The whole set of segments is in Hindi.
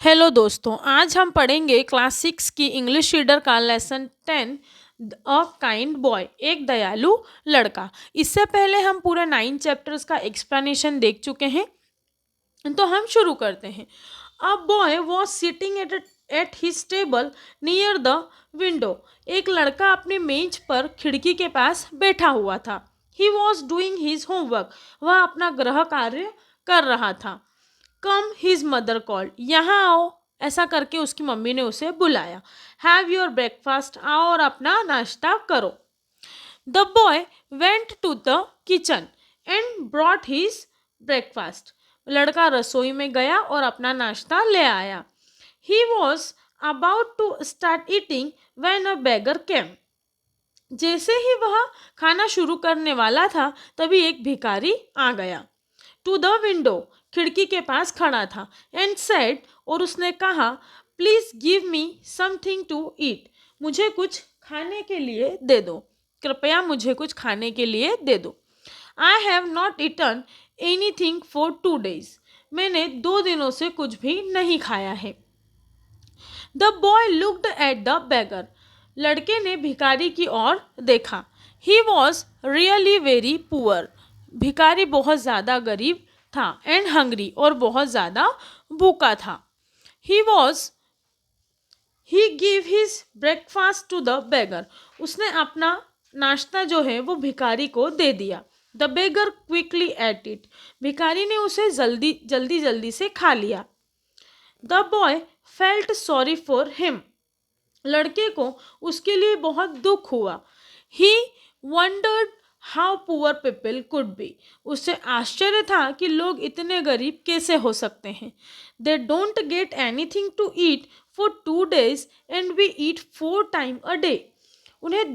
हेलो दोस्तों, आज हम पढ़ेंगे क्लास 6 की इंग्लिश रीडर का लेसन 10 अ काइंड बॉय, एक दयालु लड़का। इससे पहले हम पूरे 9 चैप्टर्स का एक्सप्लेनेशन देख चुके हैं, तो हम शुरू करते हैं। A boy was sitting at his table near the window. एक लड़का अपनी मेज पर खिड़की के पास बैठा हुआ था। He was doing his homework. वह अपना गृह कार्य कर रहा था। कम हिज मदर कॉल्ड, यहाँ आओ, ऐसा करके उसकी मम्मी ने उसे बुलाया। हैव योर ब्रेकफास्ट, आओ और अपना नाश्ता करो। The boy went to the kitchen and brought his breakfast. लड़का रसोई में गया और अपना नाश्ता ले आया। He was about to start eating when a beggar came. जैसे ही वह खाना शुरू करने वाला था, तभी एक भिखारी आ गया। टू द विंडो, खिड़की के पास खड़ा था। एंड सेड, और उसने कहा, please give me something to eat. मुझे कुछ खाने के लिए दे दो, कृपया मुझे कुछ खाने के लिए दे दो। I have not eaten anything for 2 days। मैंने 2 दिनों से कुछ भी नहीं खाया है। The boy looked at the beggar. लड़के ने भिखारी की ओर देखा। He was really very poor. भिखारी बहुत ज़्यादा गरीब था। एंड हंग्री, और बहुत ज़्यादा भूखा था। He was he give his breakfast to the beggar. उसने अपना नाश्ता जो है वो भिखारी को दे दिया। The beggar quickly ate it. भिखारी ने उसे जल्दी जल्दी से खा लिया। The boy felt sorry for him. लड़के को उसके लिए बहुत दुख हुआ। He wondered how poor people could be. उससे आश्चर्य था कि लोग इतने गरीब कैसे हो सकते हैं। They don't get anything to eat for 2 days and we eat 4 times a day। उन्हें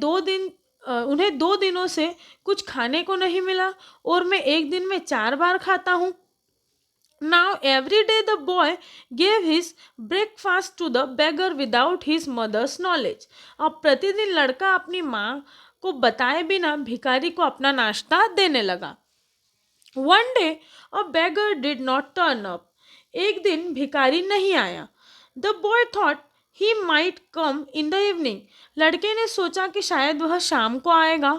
2 दिनों से कुछ खाने को नहीं मिला, और मैं एक दिन में 4 बार खाता हूँ। Now every day the boy gave his breakfast to the beggar without his mother's knowledge। अब प्रतिदिन लड़का अपनी माँ को बताए बिना भिखारी को अपना नाश्ता देने लगा। One day a beggar did not turn up। एक दिन भिखारी नहीं आया। The boy thought he might come in the evening। लड़के ने सोचा कि शायद वह शाम को आएगा।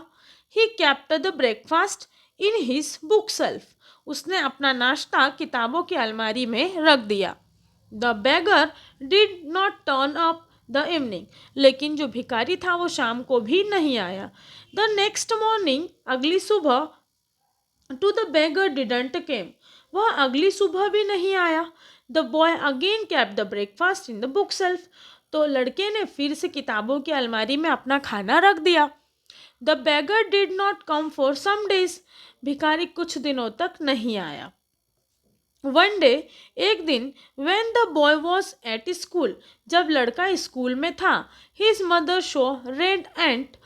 He kept the breakfast in his book shelf। उसने अपना नाश्ता किताबों की अलमारी में रख दिया। The beggar did not turn up the evening. लेकिन जो भिखारी था वो शाम को भी नहीं आया। द नेक्स्ट मॉर्निंग, अगली सुबह, टू द बेगर डिडंट केम। वह अगली सुबह भी नहीं आया। The boy again kept the breakfast in the book shelf. तो लड़के ने फिर से किताबों की अलमारी में अपना खाना रख दिया। The beggar did not come for some days. भिखारी कुछ दिनों तक नहीं आया। वन डे, एक दिन, when the boy was at school, जब लड़का स्कूल में था, हिज मदर शो रेड एंट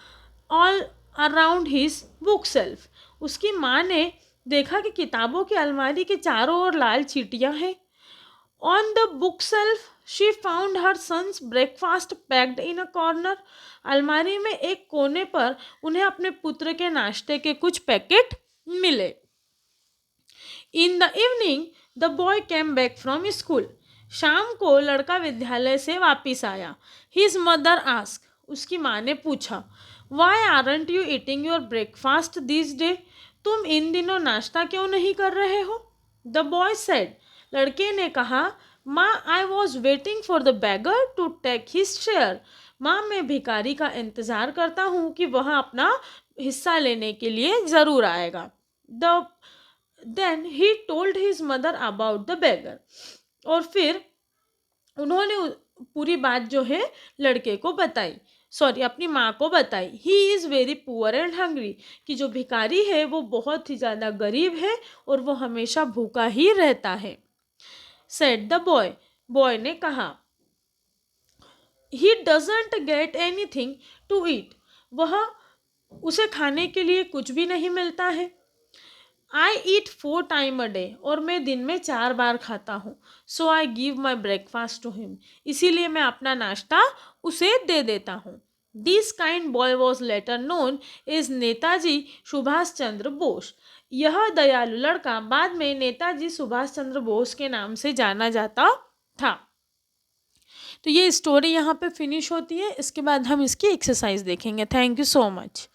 all around his book shelf. उसकी माँ ने देखा कि किताबों की अलमारी के चारों ओर लाल चींटियां हैं। On the bookshelf she found her sons breakfast packed in a corner. अलमारी में एक कोने पर उन्हें अपने पुत्र के नाश्ते के कुछ पैकेट मिले। In the evening the boy came back from school. शाम को लड़का विद्यालय से वापस आया। His mother ask. उसकी माँ ने पूछा, why aren't you eating your breakfast this day. तुम इन दिनों नाश्ता क्यों नहीं कर रहे हो। The boy said. लड़के ने कहा, माँ, I was waiting for the beggar to take his share. माँ, मैं भिखारी का इंतज़ार करता हूँ कि वह अपना हिस्सा लेने के लिए ज़रूर आएगा। Then he told his mother about the beggar. और फिर उन्होंने पूरी बात जो है लड़के को बताई, अपनी माँ को बताई। He is very poor and hungry. कि जो भिखारी है वो बहुत ही ज़्यादा गरीब है और वो हमेशा भूखा ही रहता है। Said the boy. बॉय ने कहा, he doesn't get anything to eat. उसे खाने के लिए कुछ भी नहीं मिलता है। आई ईट 4 times a day। और मैं दिन में 4 बार खाता हूँ। So I give my breakfast to him. इसीलिए मैं अपना नाश्ता उसे दे देता हूँ। This kind boy was later known is Netaji Subhash Chandra Bose. यह दयालु लड़का बाद में नेताजी सुभाष चंद्र बोस के नाम से जाना जाता था। तो ये स्टोरी यहाँ पे फिनिश होती है, इसके बाद हम इसकी एक्सरसाइज देखेंगे। Thank you so much.